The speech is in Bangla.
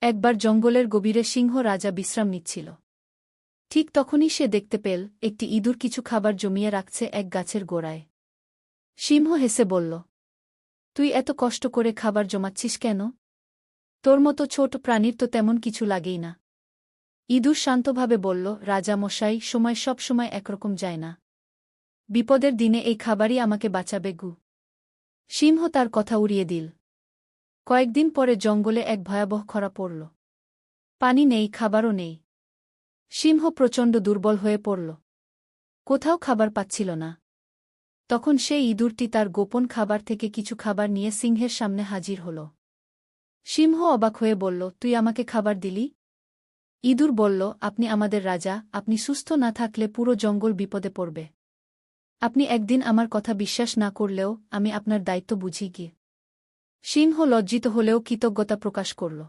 একবার জঙ্গলের গভীরে সিংহ রাজা বিশ্রাম নিচ্ছিল। ঠিক তখনই সে দেখতে পেল একটি ইঁদুর কিছু খাবার জমিয়ে রাখছে এক গাছের গোড়ায়। সিংহ হেসে বলল, তুই এত কষ্ট করে খাবার জমাচ্ছিস কেন? তোর মতো ছোট প্রাণীর তো তেমন কিছু লাগেই না। ইঁদুর শান্তভাবে বলল, রাজা মশাই, সময় সব সময় একরকম যায় না। বিপদের দিনে এই খাবারই আমাকে বাঁচাবে গু। সিংহ তার কথা উড়িয়ে দিল। কয়েকদিন পরে জঙ্গলে এক ভয়াবহ খরা পড়ল। পানি নেই, খাবারও নেই। সিংহ প্রচণ্ড দুর্বল হয়ে পড়ল। কোথাও খাবার পাচ্ছিল না। তখন সেই ইঁদুরটি তার গোপন খাবার থেকে কিছু খাবার নিয়ে সিংহের সামনে হাজির হল। সিংহ অবাক হয়ে বলল, তুই আমাকে খাবার দিলি? ইঁদুর বলল, আপনি আমাদের রাজা, আপনি সুস্থ না থাকলে পুরো জঙ্গল বিপদে পড়বে। আপনি একদিন আমার কথা বিশ্বাস না করলেও আমি আপনার দায়িত্ব বুঝি গিয়ে। সিংহ লজ্জিত হলেও কৃতজ্ঞতা প্রকাশ করল।